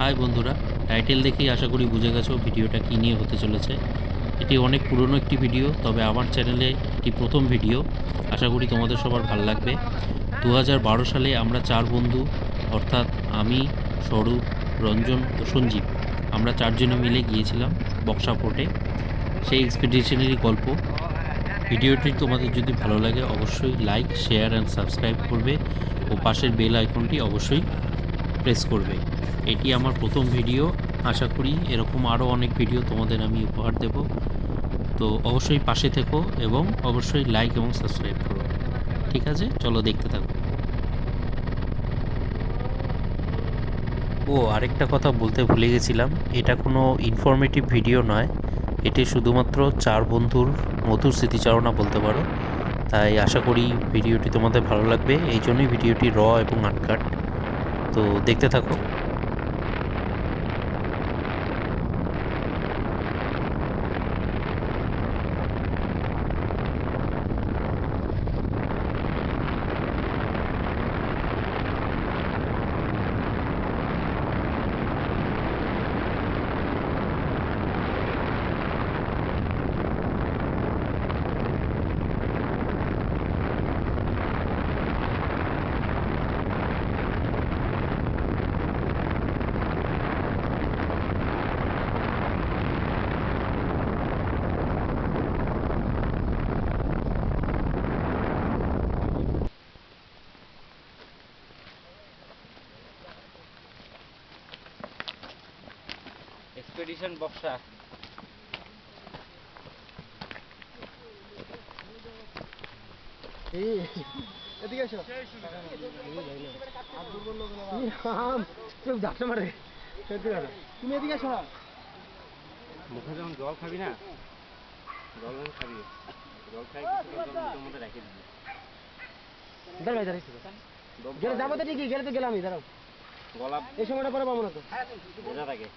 High বন্ধুরা, title দেখেই আশা করি বুঝে গেছো ভিডিওটা কী নিয়ে হতে চলেছে। এটি অনেক পুরনো একটি ভিডিও, তবে আমার চ্যানেলে এটি প্রথম ভিডিও। আশা করি তোমাদের সবার ভালো লাগবে। 2012 সালে আমরা 4 বন্ধু, অর্থাৎ আমি, স্বরূপ, রঞ্জন ও সঞ্জীব, আমরা 4 জনে মিলে গিয়েছিলাম বক্সা ফোর্টে। সেই এক্সপিডিশনেরই গল্প। ভিডিওটি তোমাদের যদি ভালো লাগে অবশ্যই লাইক, শেয়ার অ্যান্ড সাবস্ক্রাইব করবে ও পাশের বেল আইকনটি অবশ্যই প্রেস করবে। এটি আমার প্রথম ভিডিও। আশা করি এরকম আরও অনেক ভিডিও তোমাদের আমি উপহার দেব। তো অবশ্যই পাশে থেকো এবং অবশ্যই লাইক এবং সাবস্ক্রাইব করো। ঠিক আছে, চলো দেখতে থাকো। ও আরেকটা কথা বলতে ভুলে গেছিলাম, এটা কোনো ইনফরমেটিভ ভিডিও নয়। এটি শুধুমাত্র 4 বন্ধুর মধুর স্মৃতিচারণা বলতে পারো। তাই আশা করি ভিডিওটি তোমাদের ভালো লাগবে, এই জন্যই ভিডিওটি র এবং আনকাট। তো দেখতে থাকো। এক্সপেডিশন বক্সা। এদিকে এসো। ঝাপসা মারে। তুমি এদিকে এসো না। মুখে যখন জল খাবি না, জল যখন খাবি, জল খাই কিছুক্ষণ জল মুখের মধ্যে রেখে দিবি। দাঁড়াই দাঁড়াই গেলে যাবো তো ঠিকই, গেলে তো গেলামই। দাঁড়াও, গলা এই সময়টা পরে পাবো না তো। ভেজা থাকে।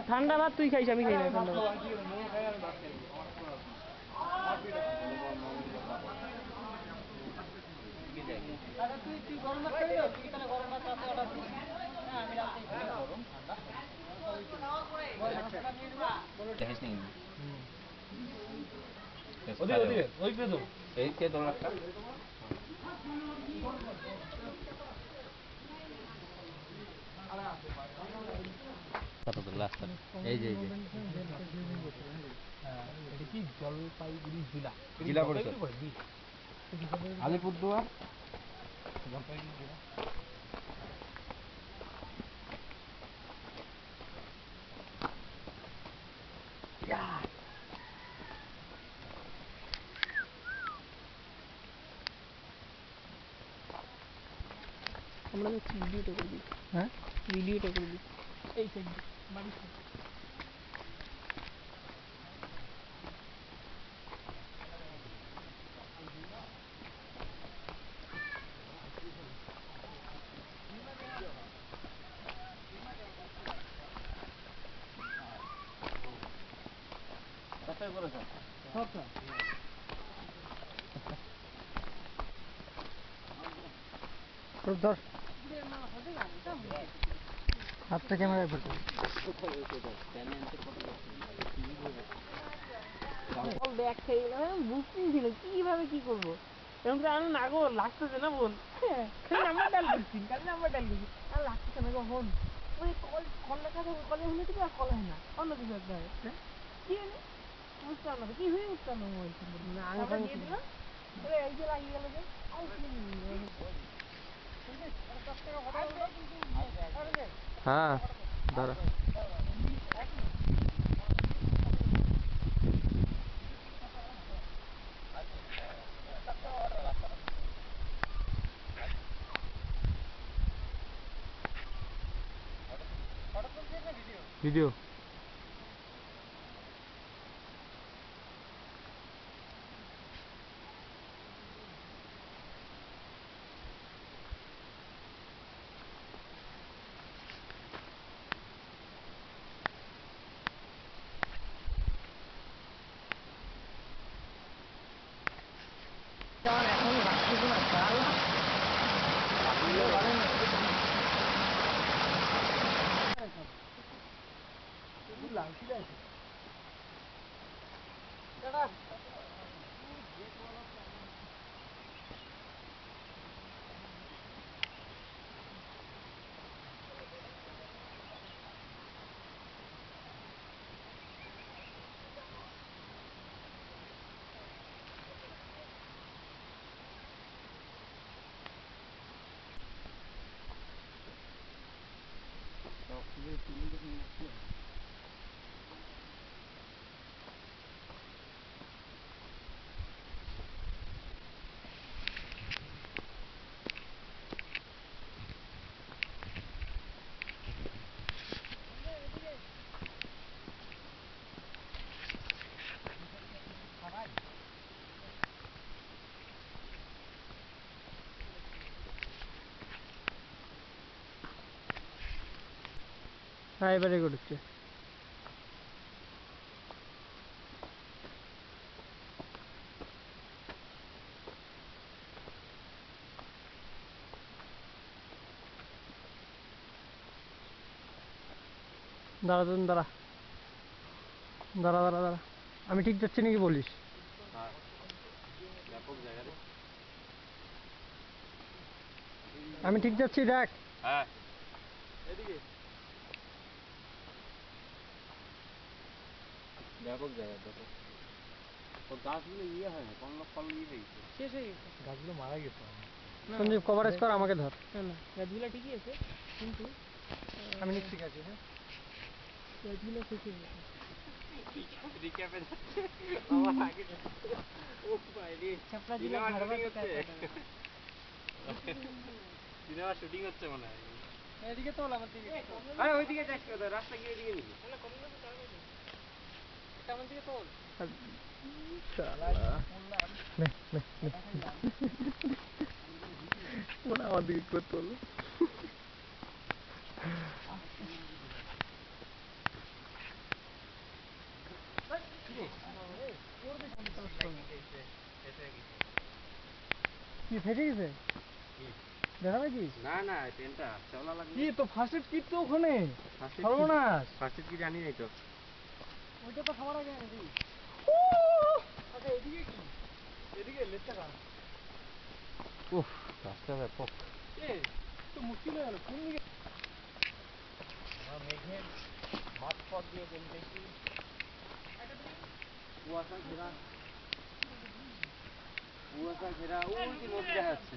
ঠান্ডা ভাত তুই খাইস, আমি খাই না ঠান্ডা ভাত। তুই গরম ভাত খাবি তো? তুই তাহলে গরম ভাত রাতে অর্ডার দিস। হ্যাঁ, আমি রাতেই খাই। গরম ঠান্ডা দেখিস নি ওই পেতো এই কে ধরো একটা এই যে এটা কি জলপাইগুড়ি জেলা? জেলা পরিষদ আলিপুরদুয়ার জলপাইগুড়ি জেলা। আমরা যাচ্ছি, ভিডিওটা করবি। হ্যাঁ, ভিডিওটা করবি এই সাইড বাড়ির সাইড। ধর হাতটা ক্যামেরায় পড়তে ব্যাগ খেয়ে গেলাম, বুঝতেই ছিল কিভাবে কি করবো। এরকম করে আমি না গো লাগতেছে না বোন, খালি নাম্বার ডাল করছি, খালি নাম্বার ডাল করছি আর লাগতেছে না গো বোন। ওই কল কল লেখা থাকবে, কলে হলে ঠিক আর কল হয় না, অন্য কিছু একটা হয়। কি জানি বুঝতাম না কি হয়ে বুঝতাম না মোবাইল আমরা দিয়ে দিলাম, এই যে লাগিয়ে গেল যে হ্যাঁ দাঁড়া ভিডিও এখন লাগতেছে না কাল হ্যাঁ এবারে করছে। দাঁড়া দাঁড়া দাঁড়া দাঁড়া দাঁড়া দাঁড়া, আমি ঠিক যাচ্ছি নাকি বলিস। ব্যাপক জায়গা রে আমি ঠিক যাচ্ছি দেখ। হ্যাঁ এদিকে ব্যাপক জায়গা ব্যাপক তো গাছগুলো ইয়ে হয় না কোন ফল ইয়ে হয়ে গেছে শেষ হয়ে গেছে, গাছগুলো মারা গেছে। সঞ্জীব কভারেজ কর, আমাকে ধর। না না গাছগুলো ঠিকই আছে কিন্তু আমি ঠিক আছে। হ্যাঁ গাছগুলো শেষ হয়ে গেছে। রিক্যাপে যাচ্ছে আমার আগে যাচ্ছে ও বাইরে ছাপড়া জেলা সিনেমা ধারবাদ শুটিং হচ্ছে সিনেমা শুটিং হচ্ছে মনে হয় এদিকে তোল আমার দিকে, আরে ওইদিকে যাস কোথায় রাস্তা গিয়ে এদিকে নিবি আমার দিকে তোল। নে নে নে মনে হয় আমার দিকে করতে বললো কি ফেটে গেছে দেখাবে কি না না ট্রেনটা চলা লাগবে কি তো ফার্স্ট এড কিট তো ওখানে ফার্স্ট সর্বনাশ কি জানি নাই তো ওইটা তো খাবার আগে নাকি আচ্ছা এদিকে কি এদিকে লেফটটা কার উফ রাস্তা ব্যাপক এ তো মুশকিল হয়ে গেল কোন দিকে মেঘের মাঠ পথ দিয়ে দেখি কুয়াশা ঘেরা ওই যে নদী দেখা যাচ্ছে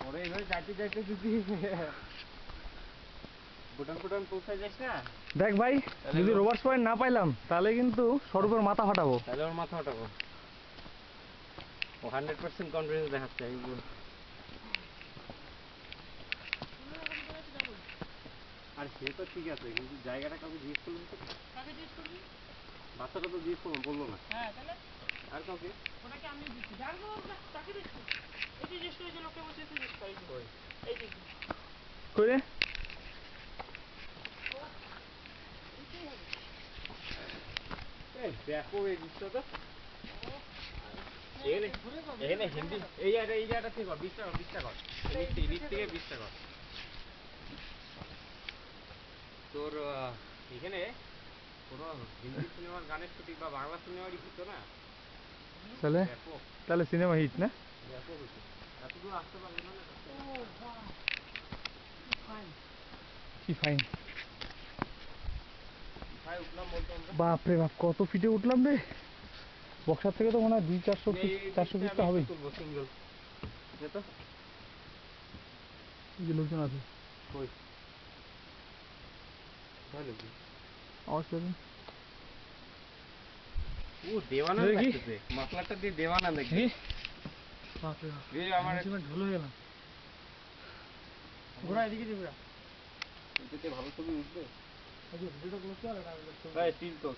ওরে এইভাবে যাইতে যাইতে যদি ভুটান পৌঁছায় যাস না দেখ ভাই যদি রোভার্স পয়েন্ট না পাইলাম তাহলে কিন্তু স্বরূপের মাথা ফাটাবো তাহলে ওর মাথা ওঠাবো ও 100% কনফিডেন্স দেখাচ্ছে আমি আর সে তো ঠিক আছে কিন্তু জায়গাটা কাউকে জিজ্ঞেস করলাম তো কাকে জিজ্ঞেস করবি? বাচ্চাটা তো জিজ্ঞেস করলাম বললো না হ্যাঁ তাহলে আর কাউকে ওটাকে আমি দিচ্ছি জানবো না তাকে দিচ্ছি এই যে জিজ্ঞেস করে যে লোককে বলছে তুই জিজ্ঞেস করি এই যে কই রে এই দেখো এই দৃশ্যটা তো এখানে হিন্দি এই জায়গাটা ঠিক কর 20 টাকা নিচ থেকে 20 টাকা তোর এখানে কোনো হিন্দি সিনেমার গানের শুটিং বা বাংলা সিনেমারই হতো না তাহলে ব্যাপক তাহলে সিনেমা হিট না ব্যাপক হতো এত দূর আসতে পারবে না কি ফাইন ভাই উঠলাম বলতো আমরা বাপ রে বাপ কত ফিটে উঠলাম রে বক্সার থেকে তো মনে হয় 200-400 ফিট তো হবেই তুলবো সিঙ্গেল যেটা এই যে লোকজন আছে কই ভালো কি আওয়াজ পেলেন ও দেওয়ানন্দ দেখি। লাগতেছে মাফলারটা দিয়ে দেওয়ানন্দ দেখি বাপ রে বাপ এই আমার ঢোল হয়ে গেলাম ঘোরা এদিকে দিয়ে ঘোরা এটাতে ভালো ছবি উঠবে ভিডিওটা ক্লোজ কর এটা ভাই তিল তো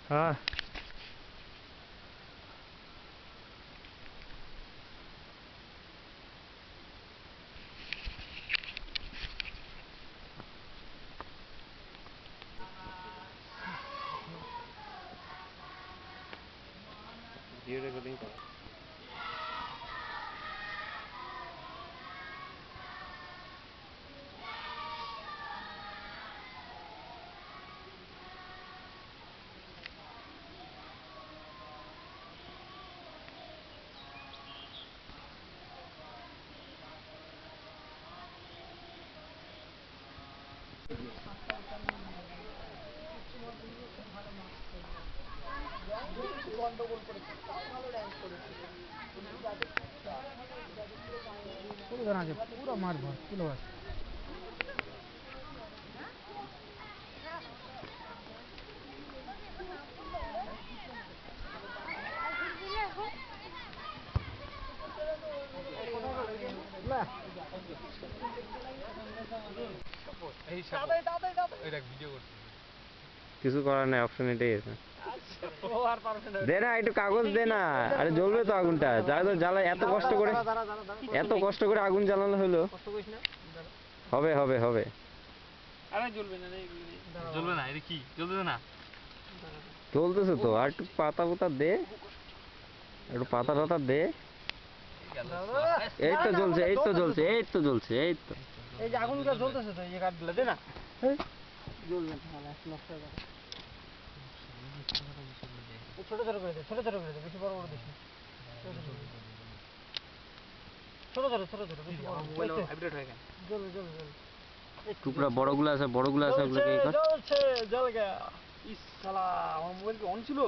হ্যাঁ ভিডিও রেকর্ডিং কর পুরো মাঠ ভর পুরো মাঠ কিছু করার নাই অপশন এটাই আছে দে না একটু কাগজ দে না আরে জ্বলবে তো আগুনটা জ্বালা এত কষ্ট করে আগুন জ্বালানো হলো হবে আরে জ্বলবে না রে জ্বলবে না এটা কি জ্বলবে না চলতেছে তো আর একটু পাতা দে একটু পাতা টাতা দে এই তো জ্বলছে এই যে আগুনগুলো জ্বলতেছে তো এই যে কাঠ দিলে দে না জ্বলবে না নষ্ট হয়ে যাবে ছোট করে দে বেশি বড় দিস না ছোট বেশি বড় মোবাইল ভাইব্রেট হয়ে গেল জ্বলবে টুকরা বড়গুলো আছে ওগুলোকে এই কর জ্বল গয়া ইস শালা আমার মোবাইল কি অন ছিল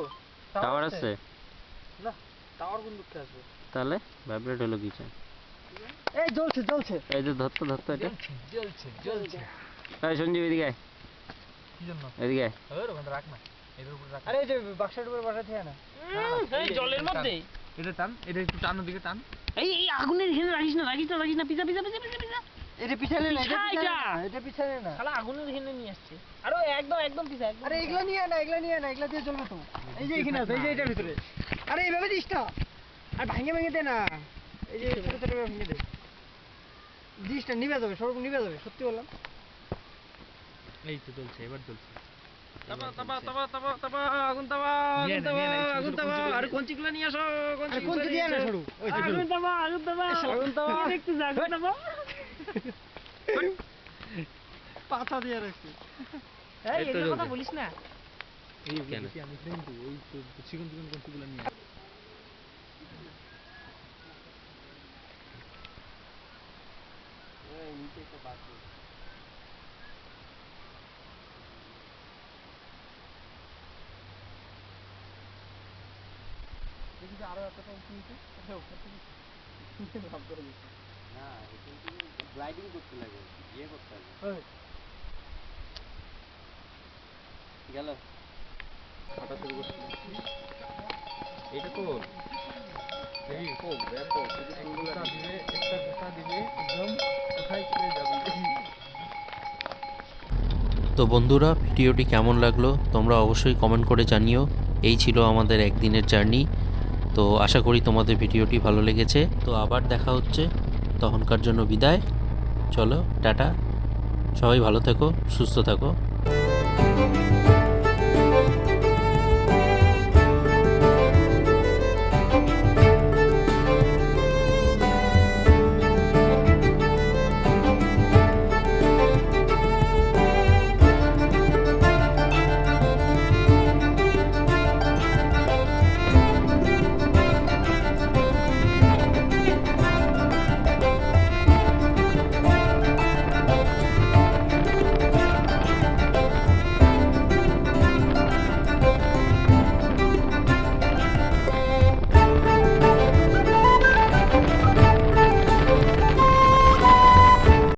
টাওয়ার আছে না টাওয়ার কোন দিকে আসবে তাহলে ভাইব্রেট হলো কিছু এই জ্বলছে এই যে ধরতো এটা জ্বলছে এই সঞ্জীব এদিকে আয়। কি জন্য এদিকে ওর ওখানে রাখ না এর উপরে রাখ আরে এই যে বাক্সের উপরে বসাতে হয় না এই জলের মধ্যে এটা টান এটা একটু টান ওদিকে টান এই আগুনের এখানে রাখিস না পিছা এটা পিছালে না এটা এটা পিছালে না শালা আগুনের এখানে নিয়ে আসছে আরে একদম পিছা একদম আরে এগুলা নিয়ে না এগুলা দিয়ে চলবে তো এই যে এখানে আছে এই যে এটার ভিতরে আরে এইভাবে দিস না আর ভেঙে দে না এই যে ছোট ছোট করে ভেঙে দে দিসটা নিভে যাবে সব নিভে যাবে সত্যি বললাম এই তো চলছে, এবার চলছে। আগুন তাবা আরে কঞ্চিগুলো নিয়ে আসো আরে কোন দিকে না সরু ওই যে আগুন তাবা কি দেখতে যা আগুন তাবা পাতা দিয়ে রাখছি এই এই তো এর কথা জ্বলছে। বলিস না এই কেন? আমি কিন্তু ওই চিকন কোনগুলো নিয়ে দেখি আরো এতটা উঁচু উপর থেকে ভাব করে দিচ্ছি না গ্লাইডিং করতে লাগে ইয়ে করতে হবে ওই গেল ফাটা শুরু করছি এটা তো এই কোপ ব্যাপক একটা দিবে একটা গোটা দিবে একদম কোথায় চলে যাবে তো বন্ধুরা, ভিডিওটি কেমন লাগলো তোমরা অবশ্যই কমেন্ট করে জানিও। এই ছিল আমাদের একদিনের জার্নি। তো আশা করি তোমাদের ভিডিওটি ভালো লেগেছে। তো আবার দেখা হচ্ছে, তখনকার জন্য বিদায়। চলো টাটা, সবাই ভালো থেকো, সুস্থ থাকো।